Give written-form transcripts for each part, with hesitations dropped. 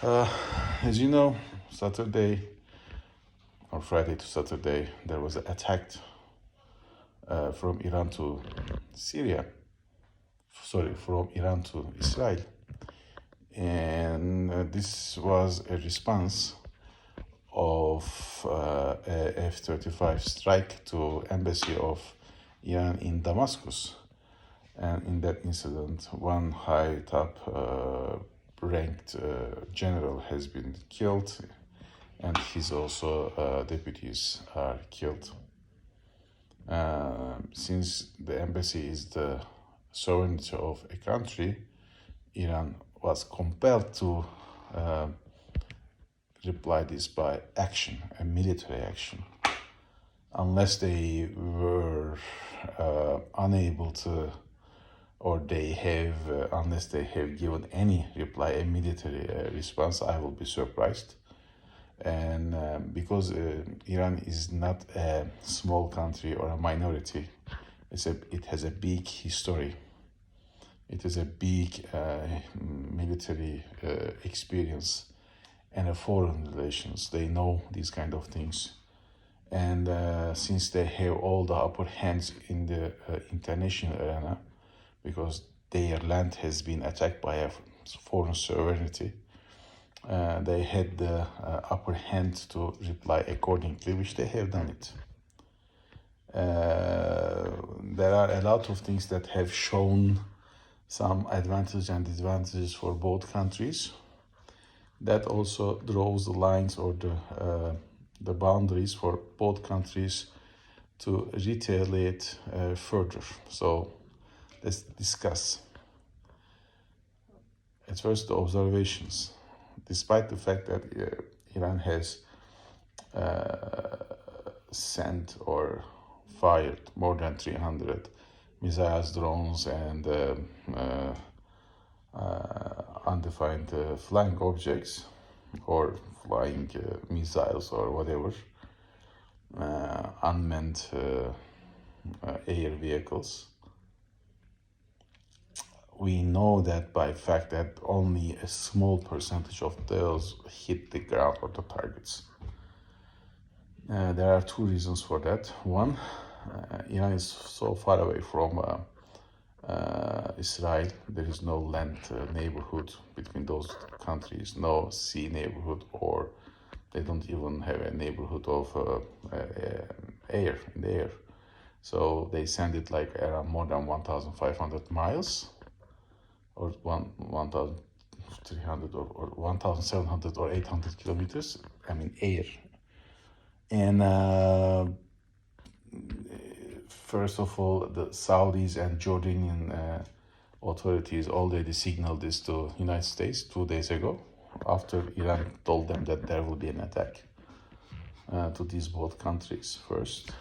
Uh, as you know, Saturday or Friday to Saturday, there was an attack from Iran to Syria. Sorry, from Iran to Israel. And this was a response of a F-35 strike to embassy of Iran in Damascus. And in that incident, one high top ranked general has been killed, and his also deputies are killed. Since the embassy is the sovereignty of a country, Iran was compelled to reply this by action, a military action, unless they were unable to, or they have, unless they have given any reply, a military response. I will be surprised. And because Iran is not a small country or a minority, it has a big history. It has a big military experience and a foreign relations. They know these kind of things. And since they have all the upper hands in the international arena, because their land has been attacked by a foreign sovereignty, they had the upper hand to reply accordingly, which they have done it. There are a lot of things that have shown some advantages and disadvantages for both countries. That also draws the lines or the boundaries for both countries to retaliate further. So let's discuss. At first, the observations. Despite the fact that Iran has sent or fired more than 300 missiles, drones, and undefined flying objects or flying missiles or whatever, unmanned air vehicles. We know that by fact that only a small percentage of those hit the ground or the targets. There are two reasons for that. One, Iran is so far away from Israel. There is no land neighborhood between those countries, no sea neighborhood, or they don't even have a neighborhood of air in the air. So they send it like around more than 1,500 miles, or 1,300 or 1,700 or 800 kilometers, I mean air. And first of all, the Saudis and Jordanian authorities already signaled this to United States 2 days ago, after Iran told them that there will be an attack to these both countries first.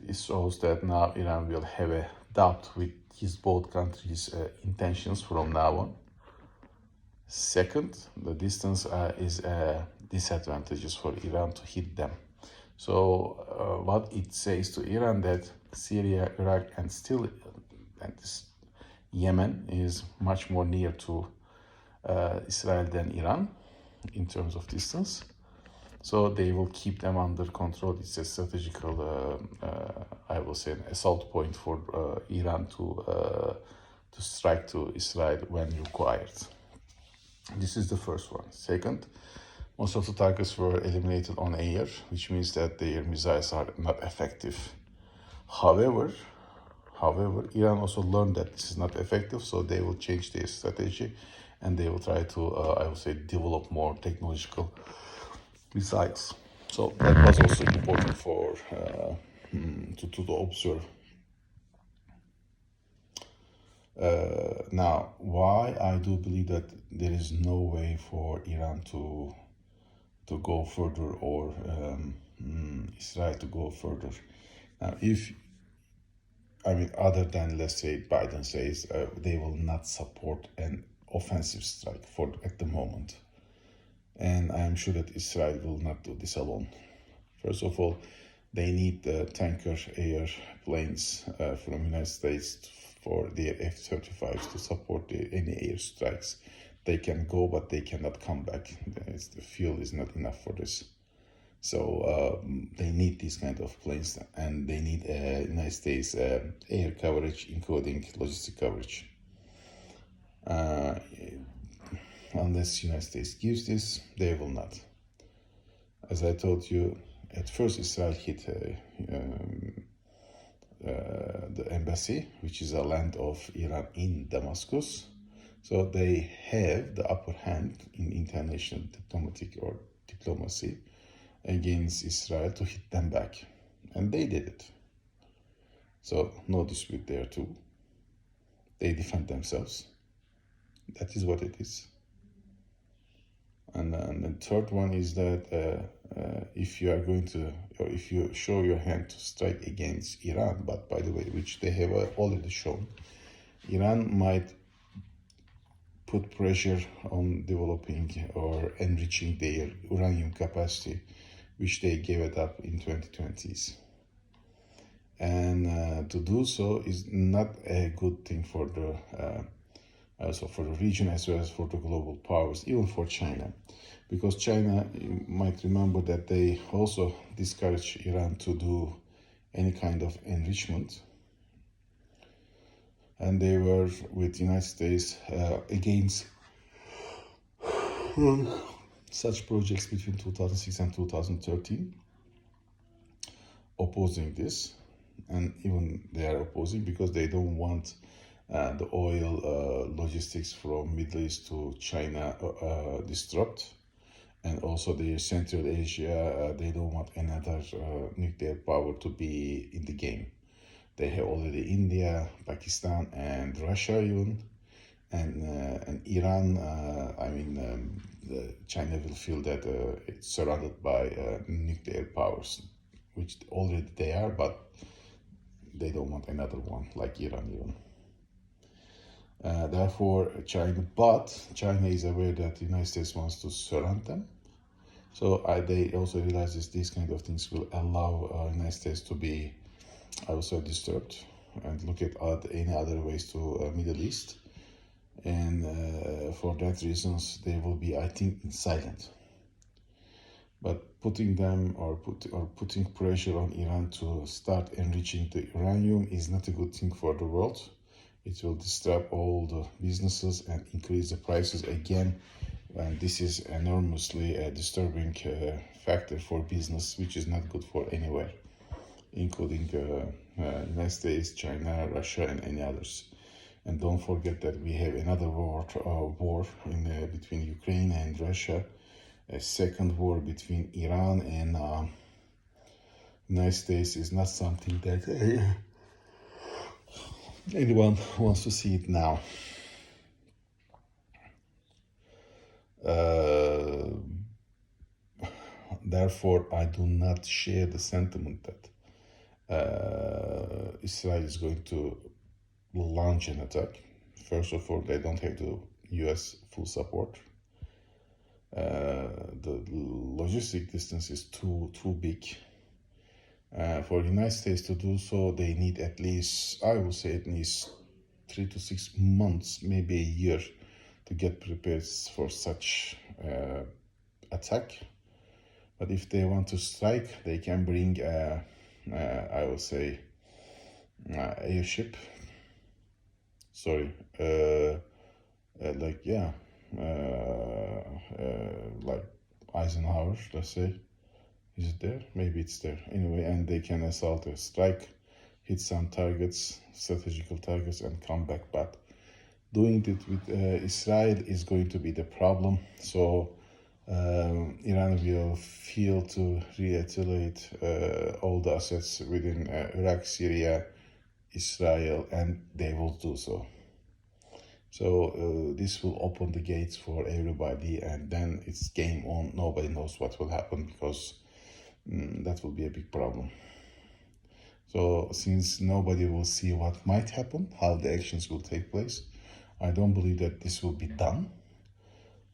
This shows that now Iran will have a doubt with these both countries' intentions from now on. Second, the distance is disadvantageous for Iran to hit them. So what it says to Iran that Syria, Iraq, and still Yemen is much more near to Israel than Iran in terms of distance. So they will keep them under control. It's a strategical, I will say, an assault point for Iran to strike to Israel when required. This is the first one. Second, most of the targets were eliminated on air, which means that their missiles are not effective. However, Iran also learned that this is not effective, so they will change their strategy and they will try to, I would say, develop more technological missiles. So that was also important for to observe. Now, why I do believe that there is no way for Iran to go further or Israel to go further. Now, other than, let's say, Biden says they will not support an offensive strike at the moment. And I am sure that Israel will not do this alone. First of all, they need the tanker airplanes from the United States for their F-35s to support any air strikes They can go, but they cannot come back. The fuel is not enough for this. So they need these kind of planes, and they need United States air coverage, including logistic coverage. Unless United States gives this, they will not. As I told you, at first Israel hit the embassy, which is a land of Iran in Damascus. So they have the upper hand in international diplomacy against Israel to hit them back. And they did it. So no dispute there too. They defend themselves. That is what it is. And the third one is that if you are going to, or if you show your hand to strike against Iran, but by the way, which they have already shown, Iran might put pressure on developing or enriching their uranium capacity, which they gave it up in 2020s. And to do so is not a good thing for the also for the region as well as for the global powers, even for China. Because China, you might remember that they also discouraged Iran to do any kind of enrichment. And they were with the United States against such projects between 2006 and 2013, opposing this. And even they are opposing because they don't want the oil logistics from Middle East to China disrupt, and also the Central Asia, they don't want another nuclear power to be in the game. They have already India, Pakistan, and Russia even, and Iran. China will feel that it's surrounded by nuclear powers, which already they are, but they don't want another one like Iran even. Therefore, China is aware that the United States wants to surround them. So they also realize that these kind of things will allow United States to be also disturbed and look at any other ways to Middle East. And for that reasons, they will be, I think, silent. But putting them putting pressure on Iran to start enriching the uranium is not a good thing for the world. It will disturb all the businesses and increase the prices again. And this is enormously disturbing factor for business, which is not good for anywhere, including United States, China, Russia, and any others. And don't forget that we have another war between Ukraine and Russia, a second war between Iran and United States is not something that anyone wants to see it now. Therefore, I do not share the sentiment that Israel is going to launch an attack. First of all, they don't have the US full support. The logistic distance is too big. For the United States to do so, they need at least, I would say, 3 to 6 months, maybe a year, to get prepared for such attack. But if they want to strike, they can bring, I would say, airship. Sorry, like Eisenhower, let's say. Is it there? Maybe it's there. Anyway, and they can assault or strike, hit some targets, strategical targets, and come back. But doing it with Israel is going to be the problem. So Iran will feel to retaliate all the assets within Iraq, Syria, Israel, and they will do so. So this will open the gates for everybody, and then it's game on. Nobody knows what will happen, because that will be a big problem. So since nobody will see what might happen, how the actions will take place, I don't believe that this will be done.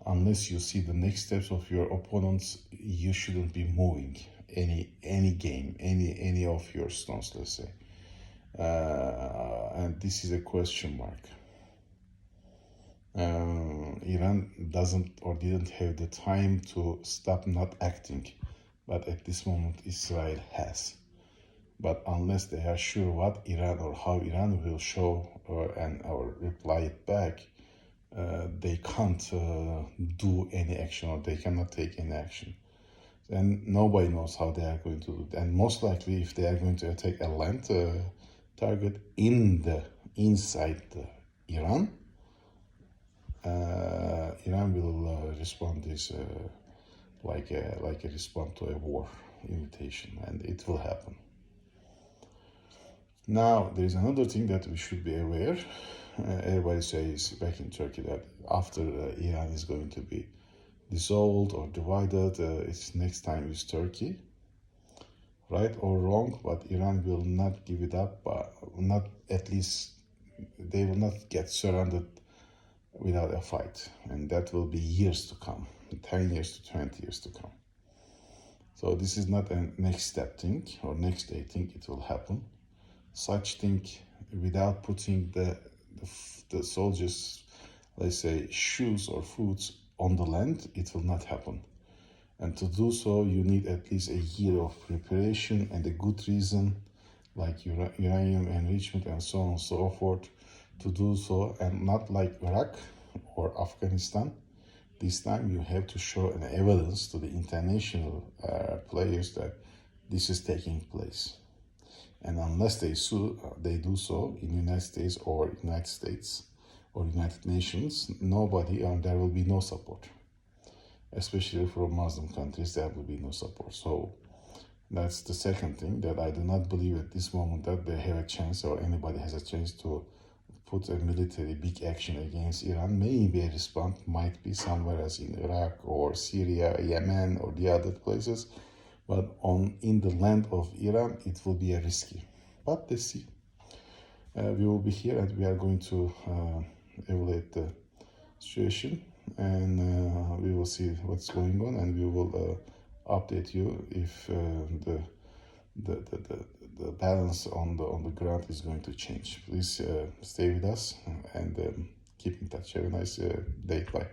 Unless you see the next steps of your opponents, you shouldn't be moving any game, any of your stones, let's say. And this is a question mark. Iran doesn't or didn't have the time to stop not acting, but at this moment Israel has. But unless they are sure what Iran or how Iran will show or reply it back, they can't do any action, or they cannot take any action. And nobody knows how they are going to do it. And most likely, if they are going to attack a land target inside Iran, Iran will respond this like a response to a war invitation, and it will happen. Now, there is another thing that we should be aware. Everybody says back in Turkey that after Iran is going to be dissolved or divided, its next time is Turkey. Right or wrong, but Iran will not give it up, not at least they will not get surrounded without a fight, and that will be years to come, 10 years to 20 years to come. So this is not a next step thing or next day thing, it will happen. Such thing without putting the soldiers, let's say, shoes or foods on the land, it will not happen. And to do so, you need at least a year of preparation and a good reason, like uranium enrichment and so on and so forth, to do so. And not like Iraq or Afghanistan. This time you have to show an evidence to the international players that this is taking place. And unless they do so in United States or United Nations, nobody, and there will be no support. Especially from Muslim countries, there will be no support. So that's the second thing, that I do not believe at this moment that they have a chance, or anybody has a chance to put a military big action against Iran. Maybe a response might be somewhere else in Iraq or Syria, Yemen, or the other places. But in the land of Iran, it will be a risky. But let's see. We will be here, and we are going to evaluate the situation, and we will see what's going on, and we will update you if the balance on the ground is going to change. Please stay with us and keep in touch. Have a nice day. Bye.